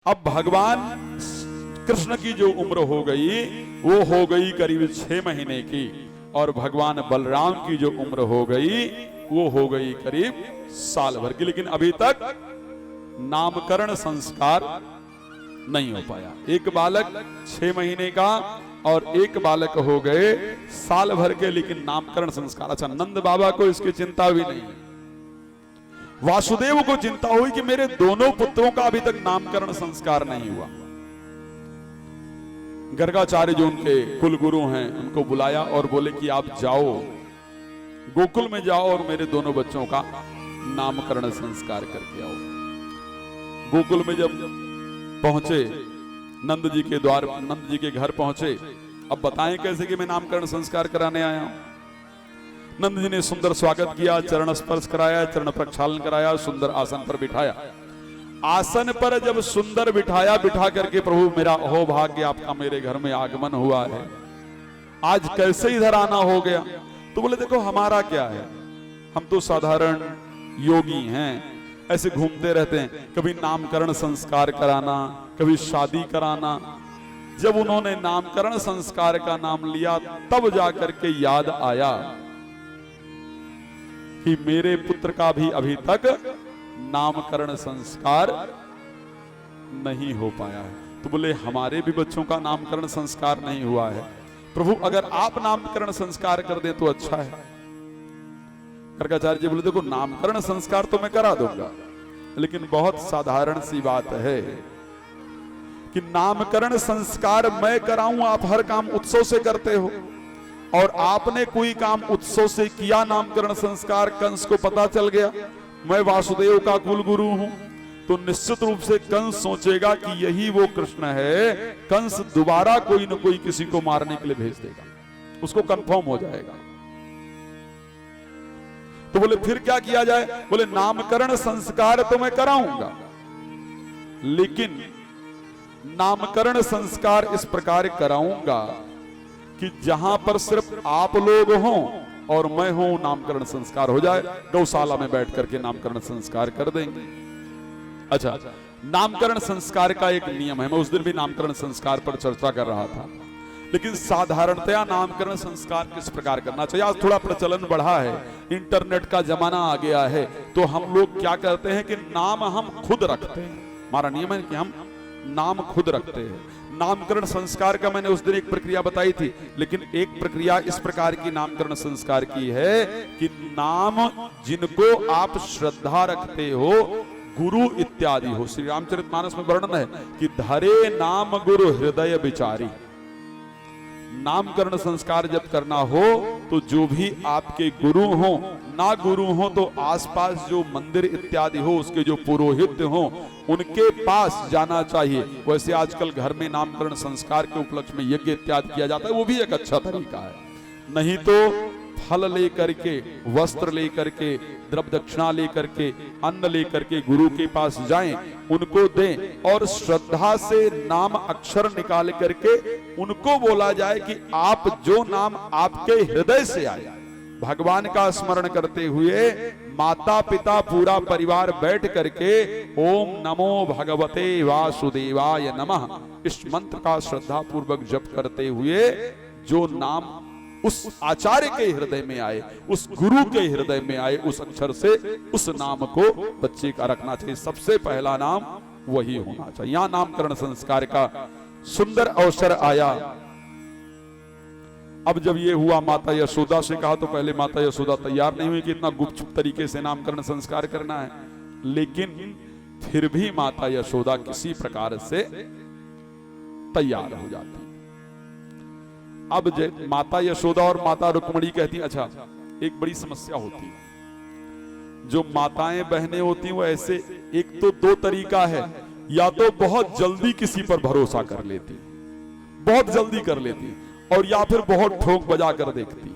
अब भगवान कृष्ण की जो उम्र हो गई वो हो गई करीब 6 महीने की, और भगवान बलराम की जो उम्र हो गई वो हो गई करीब साल भर की, लेकिन अभी तक नामकरण संस्कार नहीं हो पाया। एक बालक 6 महीने का और एक बालक हो गए साल भर के, लेकिन नामकरण संस्कार। अच्छा, नंद बाबा को इसकी चिंता भी नहीं, वासुदेव को चिंता हुई कि मेरे दोनों पुत्रों का अभी तक नामकरण संस्कार नहीं हुआ। गर्गाचार्य जो उनके कुल गुरु हैं उनको बुलाया और बोले कि आप जाओ गोकुल में जाओ और मेरे दोनों बच्चों का नामकरण संस्कार करके आओ। गोकुल में जब पहुंचे, नंद जी के द्वार, नंद जी के घर पहुंचे। अब बताएं कैसे कि मैं नामकरण संस्कार कराने आया हूं। नंद जी ने सुंदर स्वागत किया, चरण स्पर्श कराया, चरण प्रक्षालन कराया, सुंदर आसन पर बिठाया। आसन पर जब सुंदर बिठाया, बिठा करके प्रभु मेरा अहो भाग्य आपका मेरे घर में आगमन हुआ है, आज कैसे इधर आना हो गया? तो बोले देखो हमारा क्या है, हम तो साधारण योगी हैं, ऐसे घूमते रहते हैं, कभी नामकरण संस्कार कराना, कभी शादी कराना। जब उन्होंने नामकरण संस्कार का नाम लिया तब जाकर के याद आया कि मेरे पुत्र का भी अभी तक नामकरण संस्कार नहीं हो पाया है। तो बोले हमारे भी बच्चों का नामकरण संस्कार नहीं हुआ है, प्रभु अगर आप नामकरण संस्कार कर दें तो अच्छा है। गर्गाचार्य जी बोले देखो नामकरण संस्कार तो मैं करा दूंगा, लेकिन बहुत साधारण सी बात है कि नामकरण संस्कार मैं कराऊं, आप हर काम उत्सव से करते हो, और आपने कोई काम उत्सव से किया, नामकरण संस्कार, कंस को पता चल गया मैं वासुदेव का कुल गुरु हूं, तो निश्चित रूप से कंस सोचेगा कि यही वो कृष्ण है। कंस दोबारा कोई न कोई किसी को मारने के लिए भेज देगा, उसको कंफर्म हो जाएगा। तो बोले फिर क्या किया जाए? बोले नामकरण संस्कार तो मैं कराऊंगा, लेकिन नामकरण संस्कार इस प्रकार कराऊंगा कि जहां पर सिर्फ आप लोग हों और मैं हूं, नामकरण संस्कार हो जाए। गौशाला में बैठ करके नामकरण संस्कार कर देंगे। अच्छा, नामकरण संस्कार का एक नियम है, मैं उस दिन भी नामकरण संस्कार पर चर्चा कर रहा था, लेकिन साधारणतया नामकरण संस्कार किस प्रकार करना चाहिए। आज थोड़ा प्रचलन बढ़ा है, इंटरनेट का जमाना आ गया है, तो हम लोग क्या करते हैं कि नाम हम खुद रखते हैं। हमारा नियम है कि हम नाम खुद रखते हैं। नामकरण संस्कार का मैंने उस दिन एक प्रक्रिया बताई थी, लेकिन एक प्रक्रिया इस प्रकार की नामकरण संस्कार की है कि नाम जिनको आप श्रद्धा रखते हो, गुरु इत्यादि हो। श्री रामचरितमानस में वर्णन है कि धरे नाम गुरु हृदय विचारी। नामकरण संस्कार जब करना हो तो जो भी आपके गुरु हो, ना गुरु हो तो आसपास जो मंदिर इत्यादि हो, उसके जो पुरोहित हो, उनके पास जाना चाहिए। वैसे आजकल घर में नामकरण संस्कार के उपलक्ष्य में यज्ञ इत्यादि किया जाता है, वो भी एक अच्छा तरीका है। नहीं तो फल लेकर के, वस्त्र लेकर के, द्रव्य दक्षिणा लेकर के, अन्न लेकर के गुरु के पास जाएं, उनको दें और श्रद्धा से नाम अक्षर निकाल करके उनको बोला जाए कि आप जो नाम आपके हृदय से आए, भगवान का स्मरण करते हुए माता पिता पूरा परिवार बैठ करके ओम नमो भगवते वासुदेवाय नमः इस मंत्र का श्रद्धा पूर्वक जप करते हुए जो नाम उस आचार्य के हृदय में आए, उस गुरु के हृदय में आए, उस अक्षर से उस नाम को बच्चे का रखना चाहिए। सबसे पहला नाम वही होना चाहिए। यहां नामकरण संस्कार का सुंदर अवसर आया। अब जब ये हुआ, माता यशोदा से कहा, तो पहले माता यशोदा तैयार नहीं हुई कि इतना गुपचुप तरीके से नामकरण संस्कार करना है, लेकिन फिर भी माता यशोदा किसी प्रकार से तैयार हो जाती। अब माता यशोदा और माता रुक्मिणी कहती, अच्छा एक बड़ी समस्या होती है, जो माताएं बहनें होती हैं वो ऐसे, एक तो दो तरीका है, या तो बहुत जल्दी किसी पर भरोसा कर लेती, बहुत जल्दी कर लेती, और या फिर बहुत ठोक बजा कर देखती,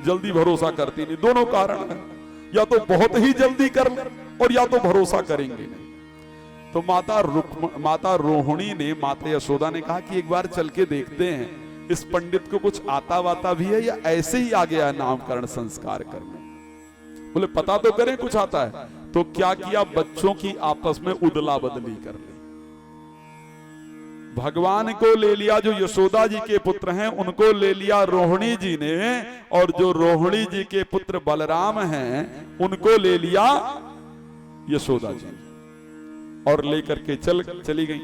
जल्दी भरोसा करती नहीं। दोनों कारण है, या तो बहुत ही जल्दी कर ले और या तो भरोसा करेंगे नहीं। तो माता रोहिणी ने, माता यशोदा ने कहा कि एक बार चल के देखते हैं इस पंडित को कुछ आता वाता भी है या ऐसे ही आ गया है नामकरण संस्कार करने। बोले पता तो करें कुछ आता है। तो क्या किया, बच्चों की आपस में उदला बदली कर ली। भगवान को ले लिया, जो यशोदा जी के पुत्र हैं उनको ले लिया रोहिणी जी ने, और जो रोहिणी जी के पुत्र बलराम हैं उनको ले लिया यशोदा जी, और लेकर के चली गई।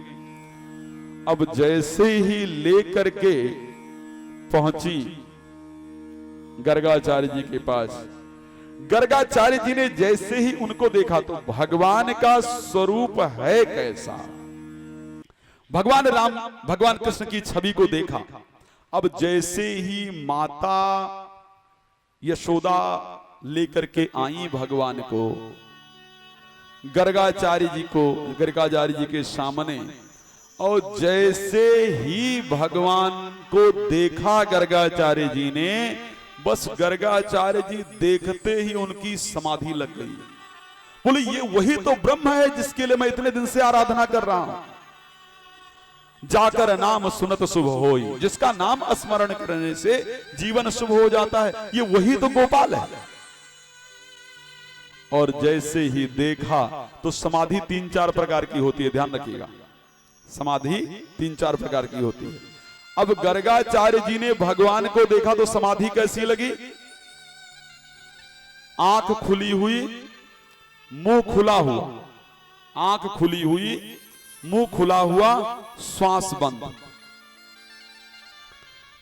अब जैसे ही लेकर के पहुंची गर्गाचार्य जी के पास, गर्गाचार्य जी ने जैसे ही उनको देखा तो भगवान का स्वरूप है कैसा, भगवान राम भगवान कृष्ण की छवि को देखा। अब जैसे ही माता यशोदा लेकर के आई भगवान को गर्गाचार्य जी के सामने, और जैसे ही भगवान को देखा गर्गाचार्य जी ने, बस गर्गाचार्य जी देखते ही उनकी समाधि लग गई। बोले ये वही तो ब्रह्म है जिसके लिए मैं इतने दिन से आराधना कर रहा हूं। जाकर नाम सुनत शुभ होई, जिसका नाम स्मरण करने से जीवन शुभ हो जाता है, ये वही तो गोपाल है। और जैसे ही देखा तो समाधि 3-4 प्रकार की होती है, ध्यान रखिएगा, समाधि 3-4 प्रकार की होती है। अब गर्गाचार्य जी ने भगवान को देखा तो समाधि कैसी लगी, आंख खुली हुई मुंह खुला हुआ, आंख खुली हुई मुंह खुला हुआ, श्वास बंद।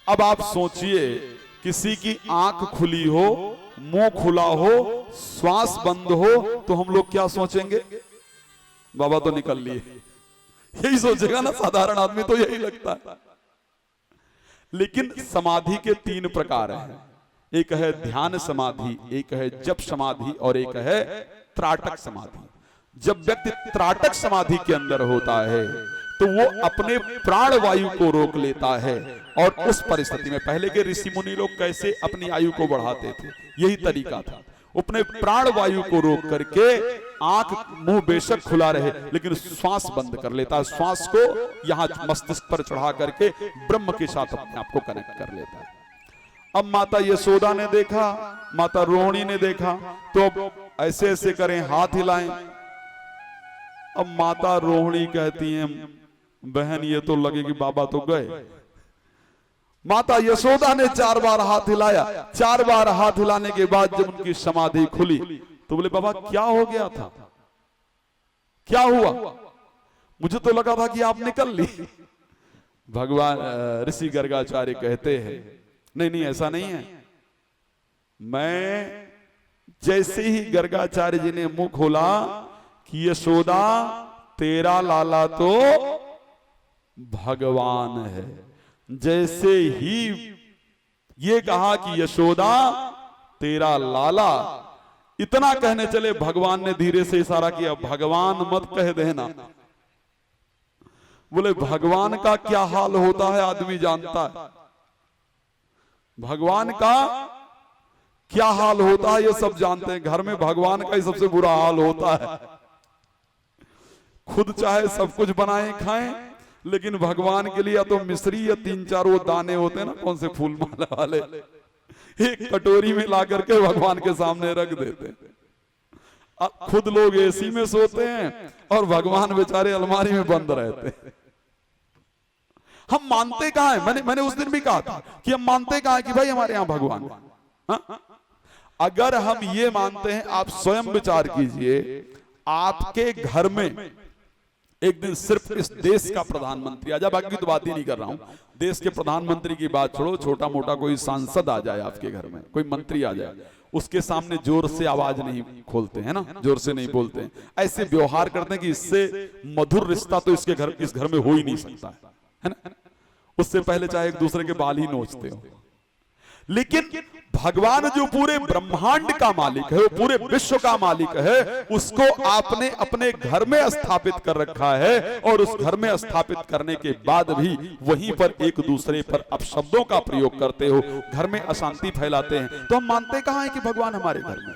अब आप सोचिए किसी की आंख खुली हो, मुंह खुला हो, श्वास बंद हो, तो हम लोग क्या सोचेंगे, बाबा तो निकल लिए, यही सोचेगा ना साधारण आदमी, तो यही लगता है। लेकिन समाधि के 3 प्रकार हैं, एक है ध्यान समाधि, एक है जप समाधि, और एक है त्राटक समाधि। जब व्यक्ति त्राटक समाधि के अंदर होता है तो वो अपने प्राण वायु को रोक लेता है, और उस परिस्थिति में पहले के ऋषि मुनि लोग कैसे अपनी आयु को बढ़ाते थे, यही तरीका था। अपने प्राण वायु को रोक करके आंख मुंह बेशक खुला रहे लेकिन श्वास बंद कर लेता है, श्वास को यहां मस्तिष्क पर चढ़ा करके ब्रह्म के साथ अपने आप को कनेक्ट कर लेता है। अब माता यशोदा ने देखा, माता रोहिणी ने देखा, तो अब ऐसे ऐसे करें, हाथ हिलाएं। अब माता रोहिणी कहती हैं, बहन ये तो लगे कि बाबा तो गए। माता यशोदा ने 4 बार हाथ हिलाया, 4 बार हाथ हिलाने के बाद जब उनकी समाधि खुली तो बोले बाबा क्या हो गया था, क्या हुआ, मुझे तो लगा था कि आप निकल ली। भगवान ऋषि गर्गाचार्य कहते हैं नहीं नहीं ऐसा नहीं है, मैं जैसे ही गर्गाचार्य जी ने मुंह खोला कि यशोदा तेरा लाला तो भगवान है, जैसे ही ये कहा कि यशोदा तेरा लाला, इतना कहने चले भगवान ने धीरे से इशारा किया, भगवान मत कह देना। बोले भगवान का क्या हाल होता है आदमी जानता है, भगवान का क्या हाल होता है ये सब जानते हैं, घर में भगवान का ही सबसे बुरा हाल होता है। खुद चाहे सब कुछ बनाएं खाएं, लेकिन भगवान के लिए या तो मिश्री या 3-4 वो दाने होते हैं ना, कौन से फूल माला वाले, एक कटोरी में ला करके भगवान के सामने रख देते हैं। खुद लोग एसी में सोते हैं और भगवान बेचारे अलमारी में बंद रहते हैं। हम मानते कहां है, मैंने उस दिन भी कहा था कि हम मानते कहां है कि भाई हमारे यहां भगवान। हाँ? अगर हम ये मानते हैं, आप स्वयं विचार कीजिए, आपके घर में एक दिन सिर्फ इस देश का प्रधानमंत्री आ जाए, बाकी की तो बात ही नहीं कर रहा हूं, देश के प्रधानमंत्री की बात छोड़ो, छोटा मोटा कोई सांसद आ जाए आपके घर में, कोई मंत्री आ जाए, उसके सामने जोर से आवाज नहीं खोलते हैं ना, जोर से नहीं बोलते हैं, ऐसे व्यवहार करते हैं कि इससे मधुर रिश्ता तो इस घर में हो ही नहीं सकता है ना। उससे पहले चाहे एक दूसरे के बाल ही नोचते हो। लेकिन भगवान जो पूरे ब्रह्मांड का मालिक है, वो पूरे विश्व का मालिक है, उसको आपने अपने घर में स्थापित कर रखा है, और उस घर में स्थापित करने के बाद भी वहीं पर एक दूसरे पर अपशब्दों का प्रयोग करते हो, घर में अशांति फैलाते हैं, तो हम मानते कहां है कि भगवान हमारे घर में।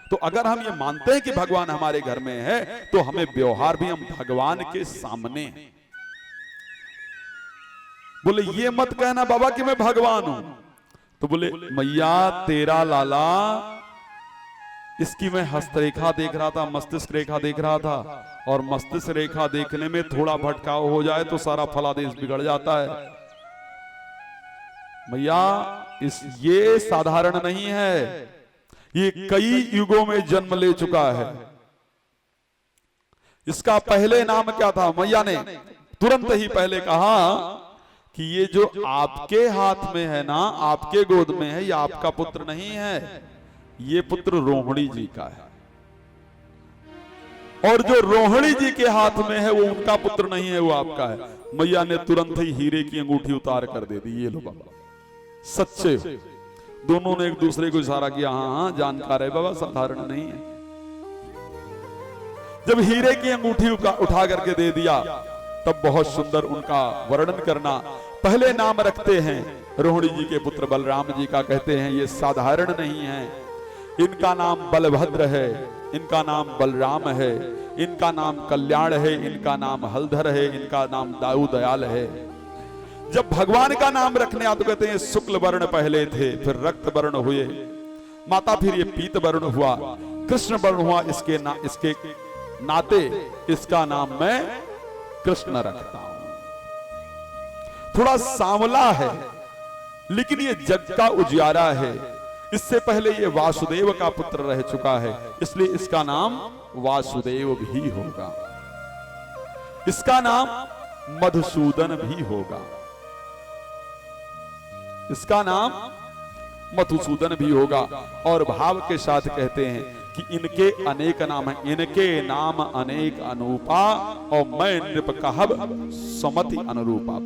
तो अगर हम ये मानते हैं कि भगवान हमारे घर में है, तो हमें व्यवहार भी हम भगवान के सामने। बोले ये मत कहना बाबा कि मैं भगवान हूं, तो बोले मैया तेरा लाला इसकी मैं हस्तरेखा देख रहा था, मस्तिष्क रेखा देख रहा था, और मस्तिष्क रेखा देखने में थोड़ा भटकाव हो जाए तो सारा फलादेश बिगड़ जाता है। भैया ये साधारण नहीं है, ये कई युगों में जन्म ले चुका है। इसका पहले नाम क्या था? मैया ने तुरंत ही पहले कहा कि ये जो आपके हाथ में है ना, आपके गोद में है, ये आपका पुत्र नहीं है, ये पुत्र रोहिणी जी का है। और जो रोहिणी जी के हाथ में है वो उनका पुत्र नहीं है, वो आपका है। मैया ने तुरंत ही हीरे की अंगूठी उतार कर दे दी। ये लो बाबा, सच्चे दोनों ने एक दूसरे को इशारा किया, हाँ जानकार है बाबा, साधारण नहीं है। जब हीरे की अंगूठी उठा करके दे दिया तब बहुत सुंदर उनका वर्णन करना। पहले नाम रखते हैं रोहिणी जी के पुत्र बलराम जी का, कहते हैं ये साधारण नहीं है, इनका नाम बलभद्र है, इनका नाम बलराम है, इनका नाम कल्याण है, इनका नाम हलधर है, इनका नाम दाऊ दयाल है। जब भगवान का नाम रखने आते कहते हैं शुक्ल वर्ण पहले थे, फिर रक्त वर्ण हुए, माता फिर ये पीत वर्ण हुआ, कृष्ण वर्ण हुआ, इसके नाते इसका नाम मैं कृष्ण रखता हूं। थोड़ा सांवला है लेकिन ये जग का उजियारा है। इससे पहले ये वासुदेव का पुत्र रह चुका है, इसलिए इसका नाम वासुदेव भी होगा, इसका नाम मधुसूदन भी होगा, इसका नाम मधुसूदन भी होगा। और भाव के साथ कहते हैं कि इनके अनेक नाम हैं, इनके नाम अनेक अनूपा, और मैं नृप कहब सुमति अनुरूपा।